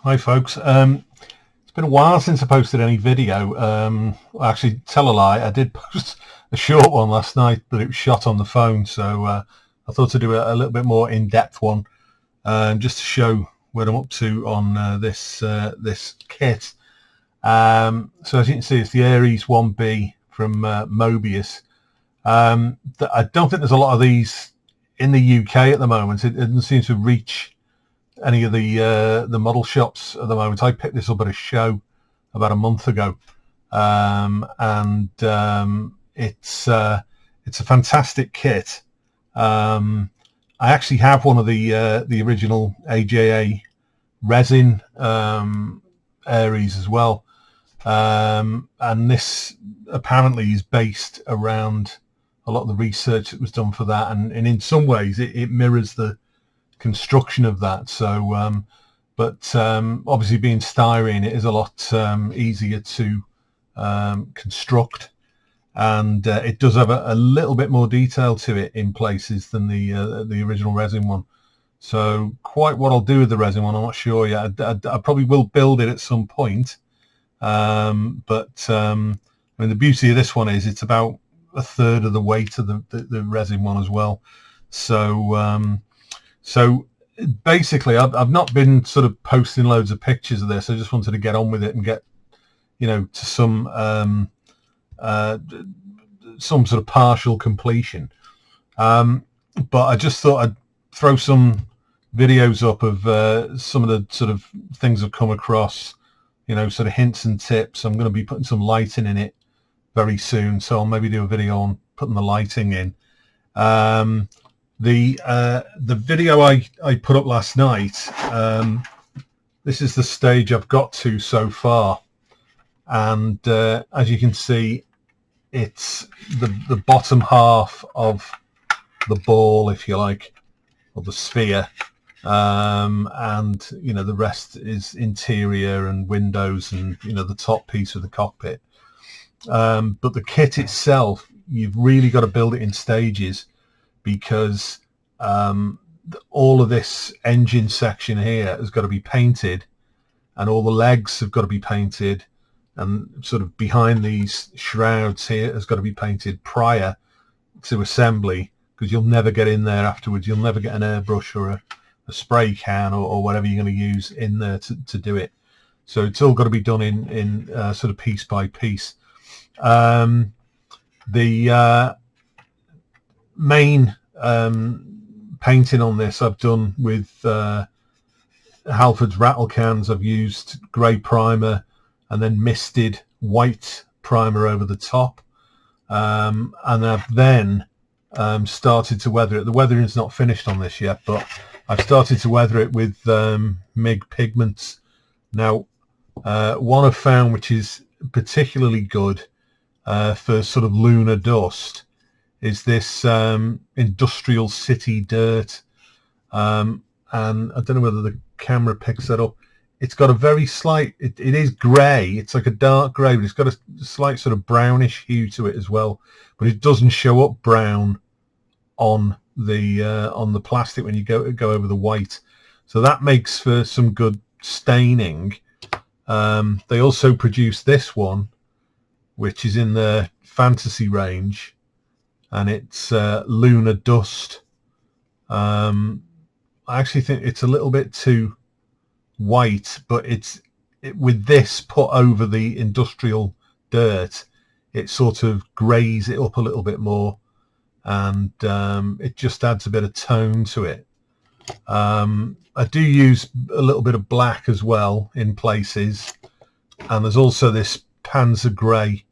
Hi folks. It's been a while since I posted any video. Actually, tell a lie, I did post a short one last night, but it was shot on the phone, so I thought to do a little bit more in-depth one, just to show what I'm up to on this kit. So as you can see, it's the Aries 1B from Moebius. I don't think there's a lot of these in the UK at the moment. It doesn't seem to reach any of the model shops at the moment. I picked this up at a show about a month ago, and it's a fantastic kit. I actually have one of the original AJA resin Aries as well, and this apparently is based around a lot of the research that was done for that, and in some ways it mirrors the construction of that. So but obviously being styrene, it is a lot easier to construct, and it does have a little bit more detail to it in places than the original resin one. So quite what I'll do with the resin one, I'm not sure yet. I probably will build it at some point, but I mean, the beauty of this one is it's about a third of the weight of the resin one as well. So basically, I've not been sort of posting loads of pictures of this. I just wanted to get on with it and get, to some sort of partial completion. But I just thought I'd throw some videos up of some of the sort of things I've come across, sort of hints and tips. I'm going to be putting some lighting in it very soon, so I'll maybe do a video on putting the lighting in. The video I put up last night, this is the stage I've got to so far, and as you can see, it's the bottom half of the ball, if you like, or the sphere, and the rest is interior and windows and the top piece of the cockpit. But the kit itself, you've really got to build it in stages, because all of this engine section here has got to be painted, and all the legs have got to be painted, and sort of behind these shrouds here has got to be painted prior to assembly, because you'll never get in there afterwards. You'll never get an airbrush or a spray can or whatever you're going to use in there to do it. So it's all got to be done in sort of piece by piece. The main painting on this I've done with Halford's rattle cans. I've used grey primer and then misted white primer over the top, and I've then started to weather it. The weathering is not finished on this yet, but I've started to weather it with MIG pigments. Now, one I've found which is particularly good for sort of lunar dust is this industrial city dirt, and I don't know whether the camera picks that up. It's got a very slight, it is grey, it's like a dark grey, but it's got a slight sort of brownish hue to it as well, but it doesn't show up brown on the plastic when you go over the white, so that makes for some good staining. They also produce this one, which is in the fantasy range, and it's lunar dust. I actually think it's a little bit too white, but with this put over the industrial dirt, it sort of greys it up a little bit more, and it just adds a bit of tone to it. I do use a little bit of black as well in places, and there's also this Panzer Grey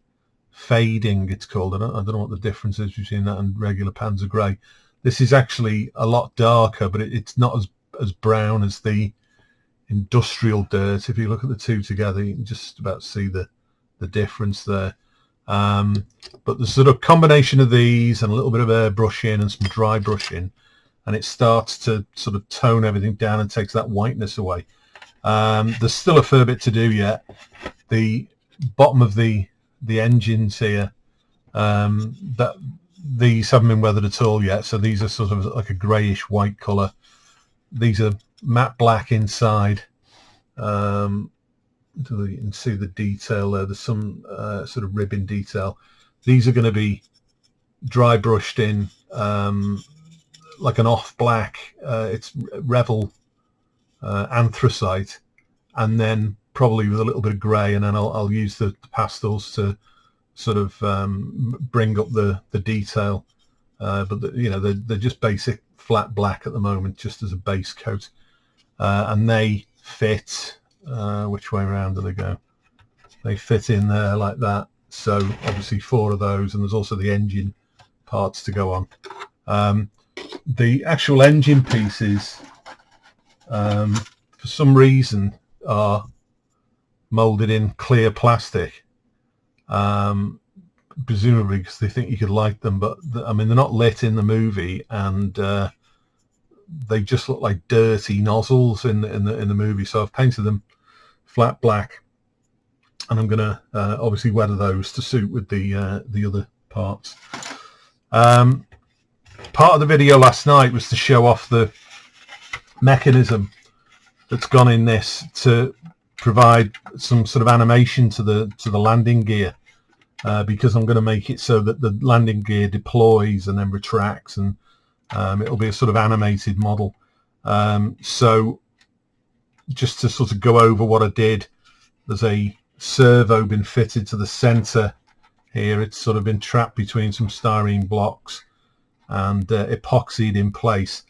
fading, it's called. I don't know what the difference is between that and regular Panzer Grey. This is actually a lot darker, but it's not as brown as the industrial dirt. If you look at the two together, you can just about see the difference there. But the sort of combination of these and a little bit of airbrushing and some dry brushing, and it starts to sort of tone everything down and takes that whiteness away. There's still a fair bit to do yet. The bottom of the engines here, that these haven't been weathered at all yet, so these are sort of like a greyish white colour. These are matte black inside, so you can see the detail there. There's some sort of ribbon detail. These are going to be dry brushed in like an off black. It's Revel anthracite, and then probably with a little bit of grey, and then I'll use the pastels to sort of bring up the detail. But they're just basic flat black at the moment, just as a base coat, and they fit. Which way around do they go? They fit in there like that. So obviously 4 of those, and there's also the engine parts to go on. The actual engine pieces, for some reason, are molded in clear plastic, presumably because they think you could light them, but I mean, they're not lit in the movie, and they just look like dirty nozzles in the movie. So I've painted them flat black, and I'm going to obviously weather those to suit with the other parts. Part of the video last night was to show off the mechanism that's gone in this to provide some sort of animation to the landing gear, because I'm going to make it so that the landing gear deploys and then retracts, and it'll be a sort of animated model. So just to sort of go over what I did, there's a servo been fitted to the center here. It's sort of been trapped between some styrene blocks and epoxied in place.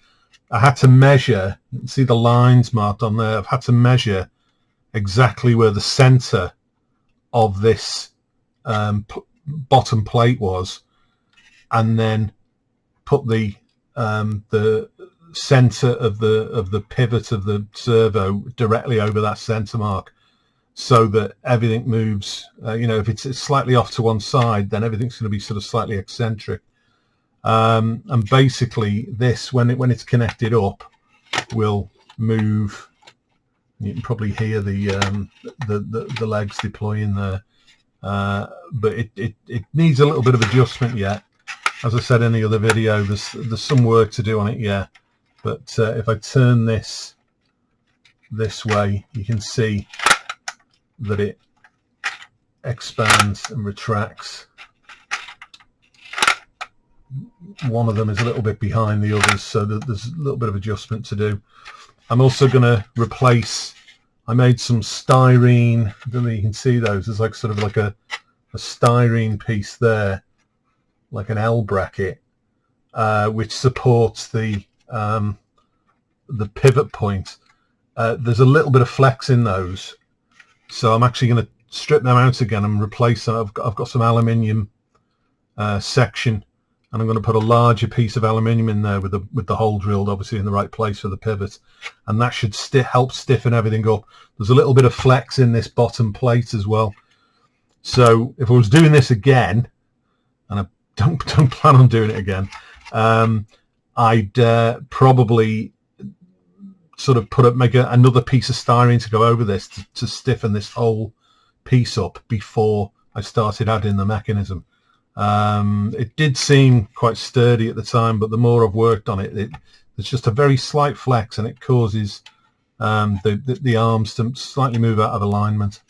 I had to measure, you can see the lines marked on there. I've had to measure exactly where the center of this bottom plate was, and then put the center of the pivot of the servo directly over that center mark, so that everything moves. If it's slightly off to one side, then everything's going to be sort of slightly eccentric. And basically, this, when it's connected up, will move. You can probably hear the legs deploying there, but it needs a little bit of adjustment yet. As I said in the other video, there's some work to do on it yet. But if I turn this way, you can see that it expands and retracts. One of them is a little bit behind the others, so that there's a little bit of adjustment to do. I'm also going to replace, I made some styrene, I don't know if you can see those, there's like sort of like a styrene piece there, like an L bracket, which supports the pivot point. There's a little bit of flex in those, so I'm actually going to strip them out again and replace them. I've got some aluminium section, and I'm going to put a larger piece of aluminium in there with the hole drilled obviously in the right place for the pivot, and that should help stiffen everything up. There's a little bit of flex in this bottom plate as well. So if I was doing this again, and I don't plan on doing it again, I'd probably sort of make another piece of styrene to go over this to stiffen this whole piece up before I started adding the mechanism. It did seem quite sturdy at the time, but the more I've worked on it, there's just a very slight flex, and it causes the arms to slightly move out of alignment.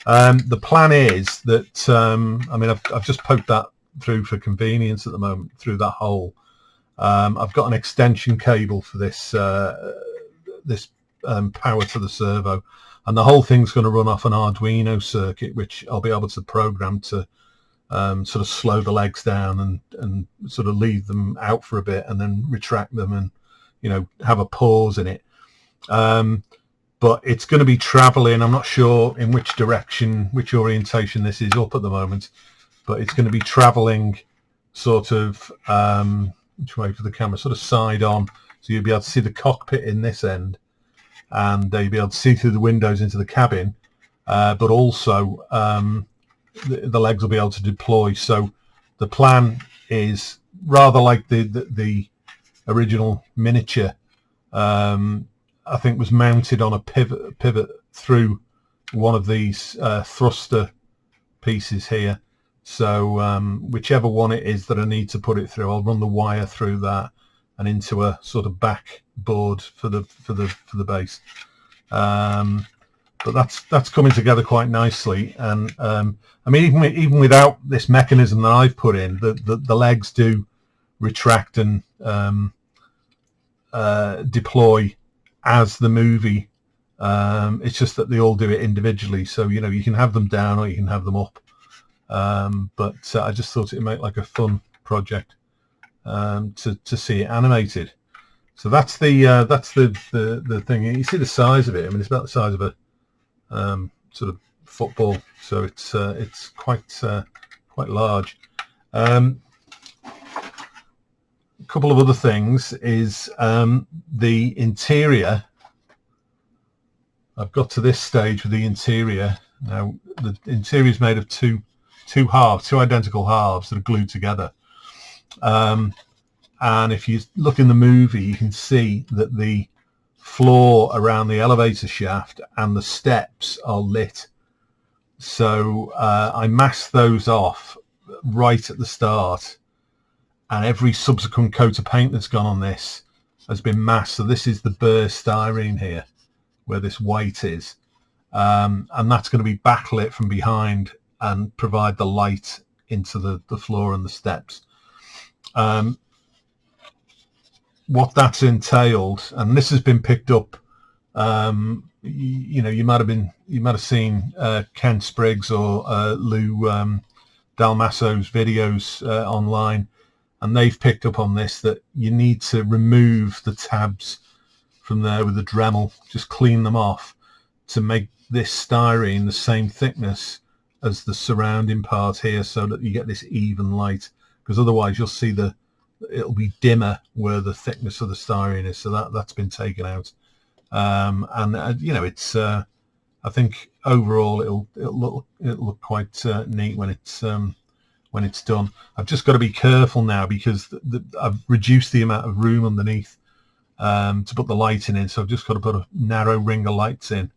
The plan is that I mean, I've just poked that through for convenience at the moment through that hole. I've got an extension cable for this power to the servo, and the whole thing's going to run off an Arduino circuit, which I'll be able to program to sort of slow the legs down and sort of leave them out for a bit and then retract them, and have a pause in it. But it's going to be traveling, I'm not sure in which direction, which orientation this is up at the moment, but it's going to be traveling sort of which way for the camera, sort of side on, so you'll be able to see the cockpit in this end, and you'll be able to see through the windows into the cabin, but also the legs will be able to deploy. So the plan is rather like the original miniature, I think was mounted on a pivot through one of these thruster pieces here. So whichever one it is that I need to put it through, I'll run the wire through that and into a sort of back board for the base. but that's coming together quite nicely. And I mean, even without this mechanism that I've put in, the legs do retract and deploy as the movie. It's just that they all do it individually, so you know, you can have them down or you can have them up. But I just thought it'd make like a fun project to see it animated. So that's the thing. You see the size of it. I mean, it's about the size of a sort of football, so it's quite large. A couple of other things is the interior. I've got to this stage with the interior. Now the interior is made of two identical halves that are glued together. And if you look in the movie, you can see that the floor around the elevator shaft and the steps are lit. So I masked those off right at the start, and every subsequent coat of paint that's gone on this has been masked. So this is the burst styrene here, where this white is, and that's going to be backlit from behind and provide the light into the floor and the steps. What that's entailed, and this has been picked up, you know, you might have seen Ken Spriggs or Lou Dalmasso's videos online, and they've picked up on this, that you need to remove the tabs from there with a Dremel, just clean them off to make this styrene the same thickness as the surrounding part here, so that you get this even light, because otherwise you'll see it'll be dimmer where the thickness of the styrene is. So that's been taken out, and you know, it's I think overall it'll look quite neat when it's done. I've just got to be careful now, because I've reduced the amount of room underneath to put the lighting in, so I've just got to put a narrow ring of lights in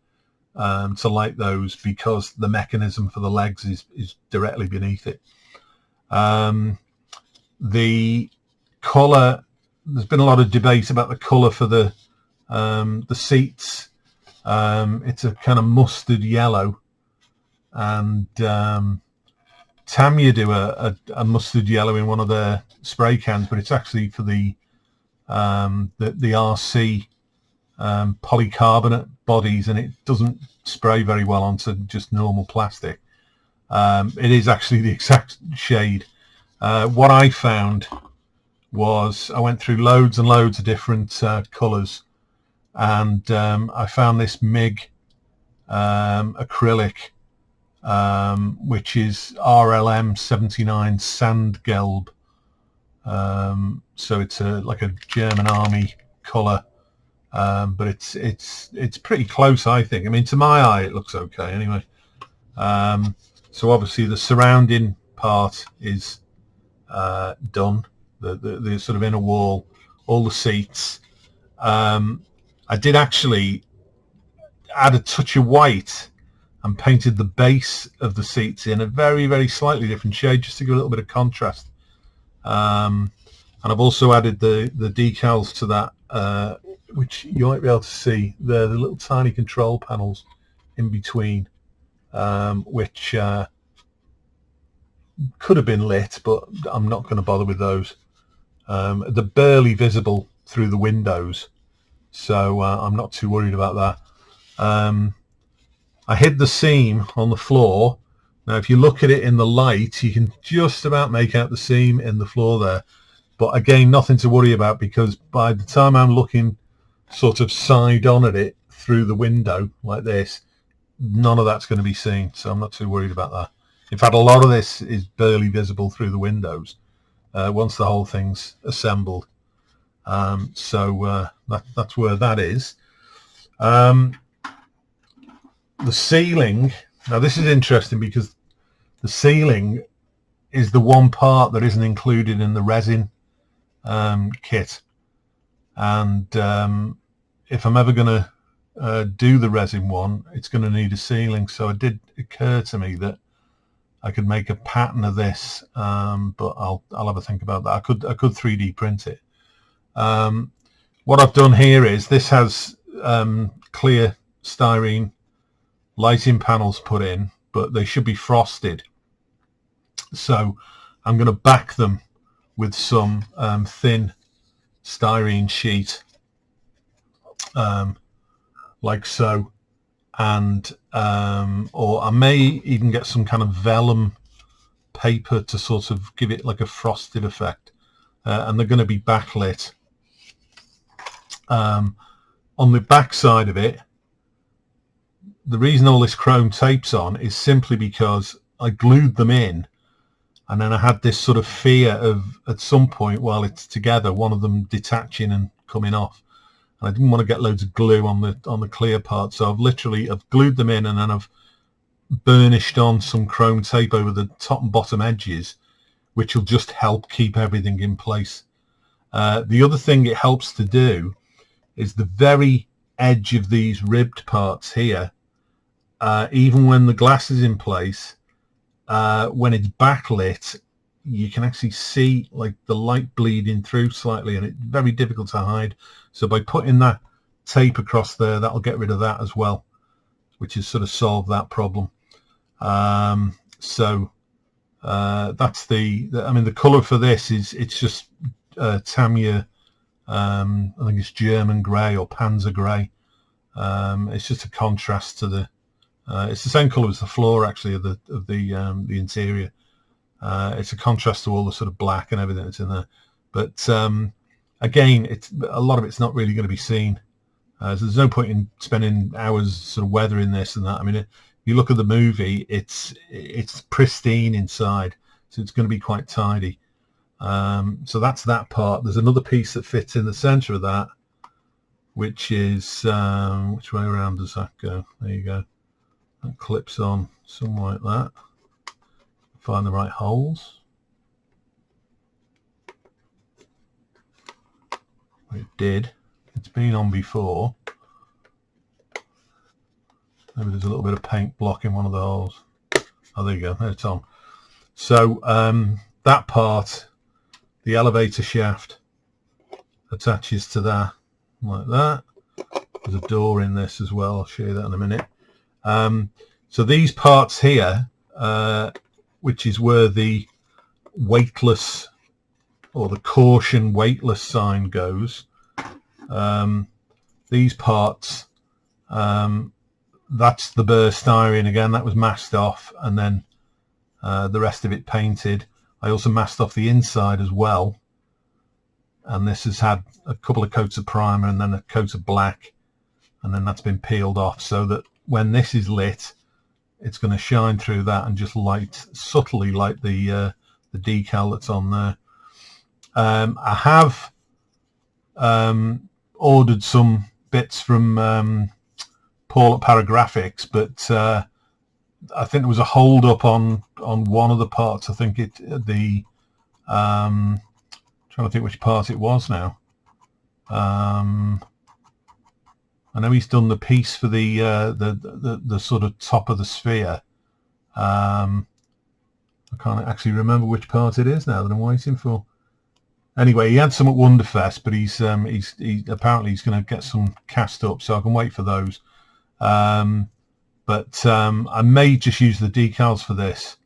to light those, because the mechanism for the legs is directly beneath it. The colour, there's been a lot of debate about the colour for the seats. It's a kind of mustard yellow, and Tamiya do a mustard yellow in one of their spray cans, but it's actually for the RC polycarbonate bodies, and it doesn't spray very well onto just normal plastic. It is actually the exact shade. What I found was, I went through loads and loads of different colours, and I found this MIG acrylic, which is RLM 79 Sandgelb. So it's like a German army colour, but it's pretty close, I think. I mean, to my eye it looks okay anyway. So obviously the surrounding part is done, the sort of inner wall, all the seats. I did actually add a touch of white and painted the base of the seats in a very, very slightly different shade, just to give a little bit of contrast. And I've also added the decals to that, which you might be able to see there, the little tiny control panels in between, which could have been lit, but I'm not going to bother with those. They're barely visible through the windows, so I'm not too worried about that. I hid the seam on the floor. Now if you look at it in the light, you can just about make out the seam in the floor there, but again, nothing to worry about, because by the time I'm looking sort of side on at it through the window like this, none of that's going to be seen, so I'm not too worried about that. In fact, a lot of this is barely visible through the windows once the whole thing's assembled. So that's where that is. The ceiling, now this is interesting, because the ceiling is the one part that isn't included in the resin kit, and if I'm ever going to do the resin one, it's going to need a ceiling. So it did occur to me that I could make a pattern of this, but I'll have a think about that. I could 3D print it. What I've done here is, this has clear styrene lighting panels put in, but they should be frosted. So I'm going to back them with some thin styrene sheet, like so, and or I may even get some kind of vellum paper to sort of give it like a frosted effect, and they're going to be backlit. On the back side of it, the reason all this chrome tape's on is simply because I glued them in, and then I had this sort of fear of at some point while it's together one of them detaching and coming off, and I didn't want to get loads of glue on the clear part, so I've glued them in, and then I've burnished on some chrome tape over the top and bottom edges, which will just help keep everything in place. The other thing it helps to do is the very edge of these ribbed parts here, even when the glass is in place, when it's backlit, you can actually see like the light bleeding through slightly, and it's very difficult to hide. So by putting that tape across there, that'll get rid of that as well, which has sort of solved that problem. That's I mean, the color for this it's just Tamiya, I think it's German grey or Panzer grey. It's just a contrast to the it's the same color as the floor actually of the interior. It's a contrast to all the sort of black and everything that's in there, but again, a lot of it's not really going to be seen, so there's no point in spending hours sort of weathering this and that. I mean, if you look at the movie, it's pristine inside, so it's going to be quite tidy. So that's that part. There's another piece that fits in the center of that, which is which way around does that go? There you go. That clips on something like that. Find the right holes. It did. It's been on before. Maybe there's a little bit of paint blocking one of the holes. Oh, there you go. There it's on. So that part, the elevator shaft, attaches to that like that. There's a door in this as well. I'll show you that in a minute. So these parts here, which is where the weightless or the caution weightless sign goes, these parts, that's the burst styrene again. That was masked off, and then the rest of it painted. I also masked off the inside as well, and this has had a couple of coats of primer and then a coat of black, and then that's been peeled off, so that when this is lit, it's going to shine through that and just subtly light the decal that's on there. I have ordered some bits from Paul at Paragraphics, but I think there was a hold up on one of the parts. I think trying to think which part it was now. I know he's done the piece for the sort of top of the sphere. I can't actually remember which part it is now that I'm waiting for. Anyway, he had some at Wonderfest, but he's apparently he's going to get some cast up, so I can wait for those. But I may just use the decals for this,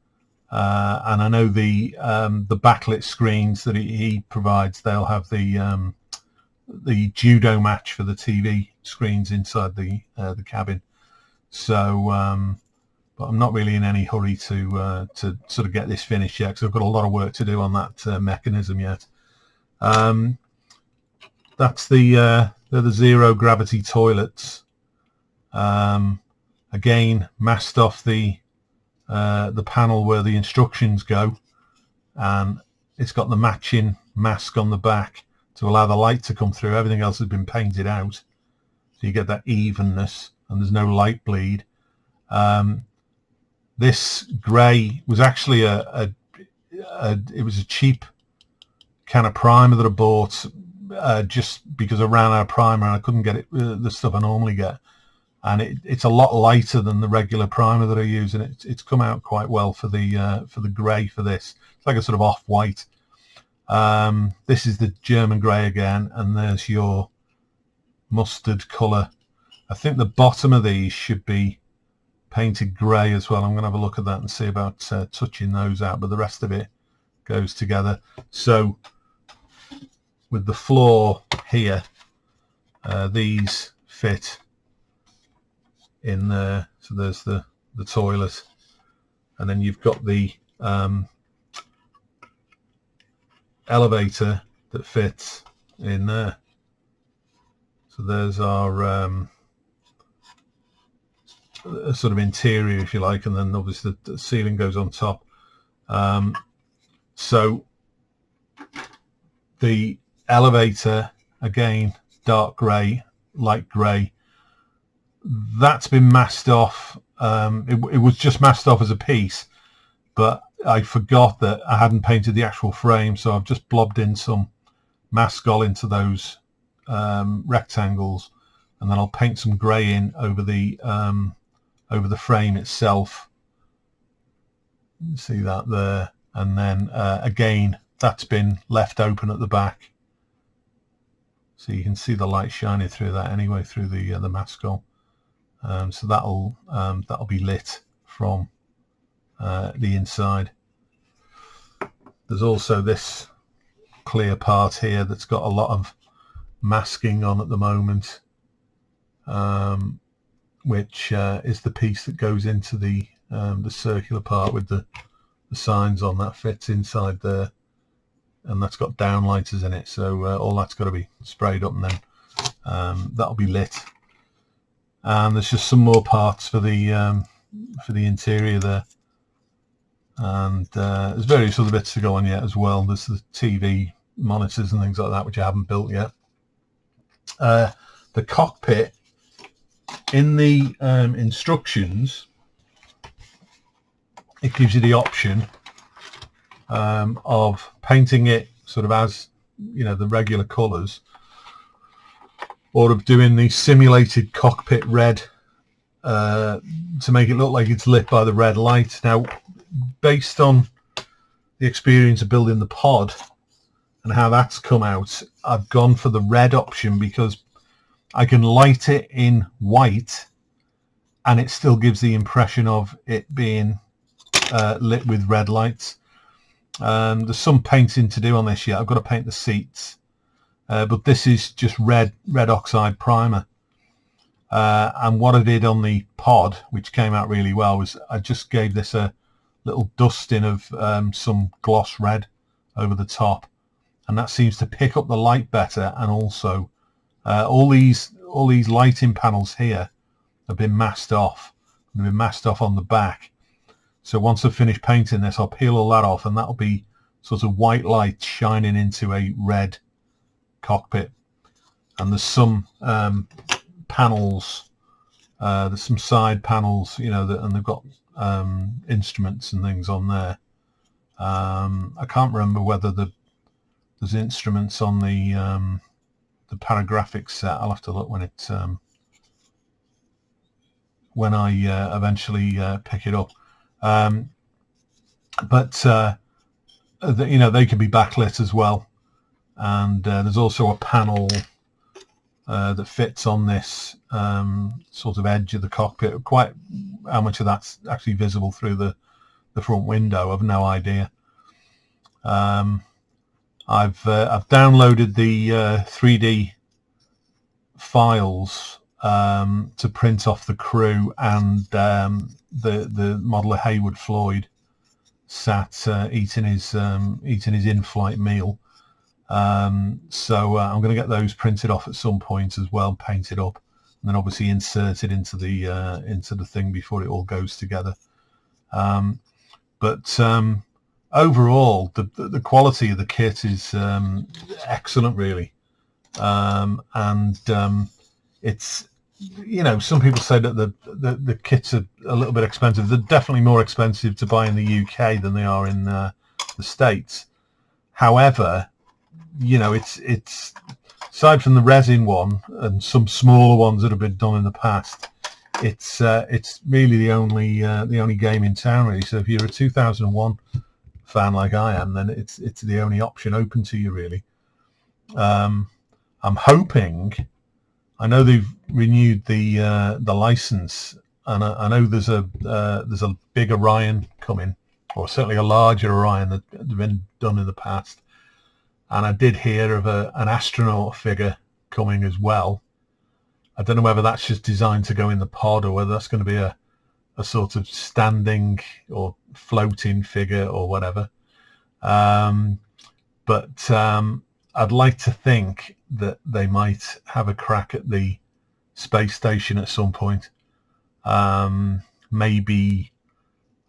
and I know the backlit screens that he provides, they'll have the judo match for the TV screens inside the cabin. So, but I'm not really in any hurry to sort of get this finished yet, because I've got a lot of work to do on that mechanism yet. That's they're the zero gravity toilets. Again, masked off the panel where the instructions go, and it's got the matching mask on the back to allow the light to come through. Everything else has been painted out, so you get that evenness and there's no light bleed. This grey was actually it was a cheap can of primer that I bought just because I ran out of primer and I couldn't get it, the stuff I normally get, and it's a lot lighter than the regular primer that I use, and it's come out quite well for the grey for this. It's like a sort of off-white. This is the German grey again, and there's your mustard colour. I think the bottom of these should be painted grey as well. I'm going to have a look at that and see about touching those out, but the rest of it goes together. So with the floor here, these fit in there. So there's the toilet, and then you've got the elevator that fits in there. So there's our sort of interior, if you like, and then obviously the ceiling goes on top. So the elevator, again, dark grey, light grey, that's been masked off. It was just masked off as a piece, but I forgot that I hadn't painted the actual frame, so I've just blobbed in some Maskol into those rectangles, and then I'll paint some grey in over the frame itself. See that there, and then again, that's been left open at the back, so you can see the light shining through that anyway, through the Maskol. So that'll be lit from the inside. There's also this clear part here that's got a lot of masking on at the moment, which is the piece that goes into the circular part with the signs on. That fits inside there, and that's got downlighters in it, so all that's got to be sprayed up, and then that'll be lit. And there's just some more parts for the interior there, and there's various other bits to go on yet as well. There's the TV monitors and things like that, which I haven't built yet. The cockpit, in the instructions, it gives you the option of painting it sort of as, you know, the regular colours, or of doing the simulated cockpit red to make it look like it's lit by the red light. Now, based on the experience of building the pod and how that's come out, I've gone for the red option because I can light it in white and it still gives the impression of it being lit with red lights. There's some painting to do on this yet. I've got to paint the seats, but this is just red oxide primer. And what I did on the pod, which came out really well, was I just gave this a little dusting of some gloss red over the top, and that seems to pick up the light better. And also all these lighting panels here have been masked off. They've been masked off on the back. So once I've finished painting this, I'll peel all that off, and that'll be sort of white light shining into a red cockpit. And there's some panels, there's some side panels, you know, and they've got instruments and things on there. I can't remember whether there's instruments on the paragraphic set. I'll have to look when it when I eventually pick it up. But you know, they can be backlit as well, and there's also a panel that fits on this sort of edge of the cockpit. Quite how much of that's actually visible through the front window, I've no idea. I've downloaded the 3D files to print off the crew and the modeller Haywood Floyd sat eating his in-flight meal. So I'm going to get those printed off at some point as well, painted up, and then obviously inserted into the thing before it all goes together. But overall, the quality of the kit is excellent, really, and it's, you know, some people say that the kits are a little bit expensive. They're definitely more expensive to buy in the UK than they are in the States. However, you know, it's aside from the resin one and some smaller ones that have been done in the past, it's really the only game in town, really. So if you're a 2001 fan like I am, then it's the only option open to you, really. I'm hoping, I know they've renewed the license and I know there's a big Orion coming, or certainly a larger Orion that had been done in the past. And I did hear of an astronaut figure coming as well. I don't know whether that's just designed to go in the pod, or whether that's going to be a sort of standing or floating figure or whatever. But I'd like to think that they might have a crack at the space station at some point. Maybe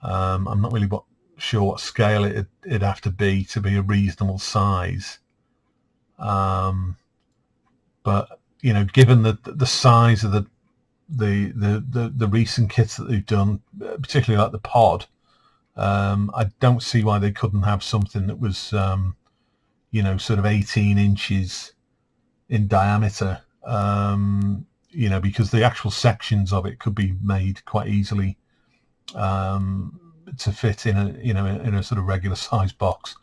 I'm not really sure what scale it'd have to be a reasonable size. But you know, given the size of the recent kits that they've done, particularly like the pod, I don't see why they couldn't have something that was you know, sort of 18 inches in diameter. You know, because the actual sections of it could be made quite easily to fit in a, you know, in a sort of regular size box.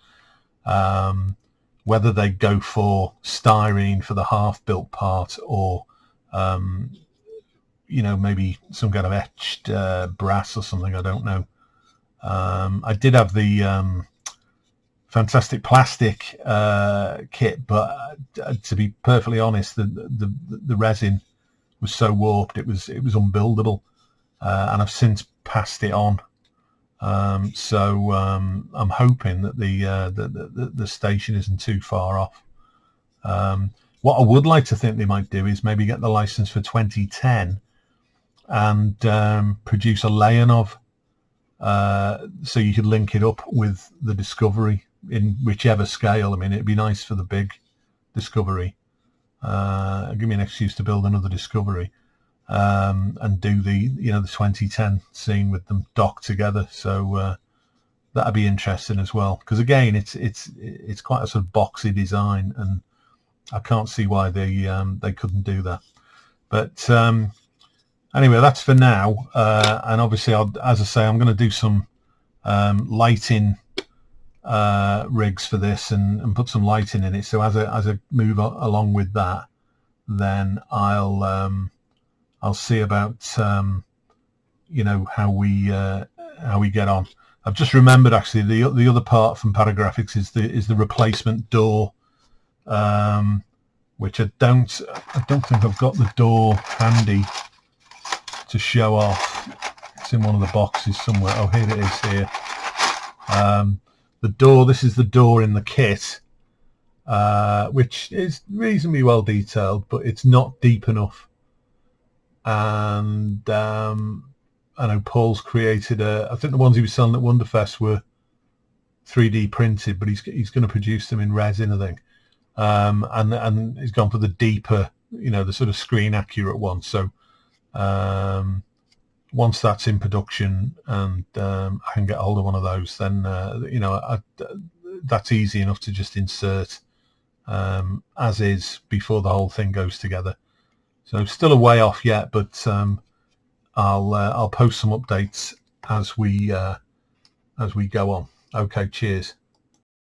Whether they go for styrene for the half built part, or you know, maybe some kind of etched brass or something, I don't know. I did have the fantastic plastic kit, but to be perfectly honest, the resin was so warped it was unbuildable, and I've since passed it on. So I'm hoping that the station isn't too far off. What I would like to think they might do is maybe get the license for 2010 and produce a Leonov, so you could link it up with the Discovery in whichever scale. I mean, it'd be nice for the big Discovery. Give me an excuse to build another Discovery, and do the, you know, the 2010 scene with them docked together. So that'd be interesting as well, because again, it's quite a sort of boxy design, and I can't see why they couldn't do that. But anyway, that's for now. And obviously, as I say, I'm going to do some lighting rigs for this, and put some lighting in it. So as I move along with that, then I'll see about you know, how we get on. I've just remembered actually the other part from Paragraphics is the replacement door, which I don't think I've got the door handy to show off. It's in one of the boxes somewhere. Oh, here it is here. The door, this is the door in the kit, which is reasonably well detailed, but it's not deep enough. And I know Paul's created I think the ones he was selling at Wonderfest were 3D printed, but he's going to produce them in resin, I think. And he's gone for the deeper, you know, the sort of screen accurate one. So once that's in production and I can get hold of one of those, then you know, that's easy enough to just insert as is before the whole thing goes together. So still a way off yet, but I'll post some updates as we go on. Okay, cheers.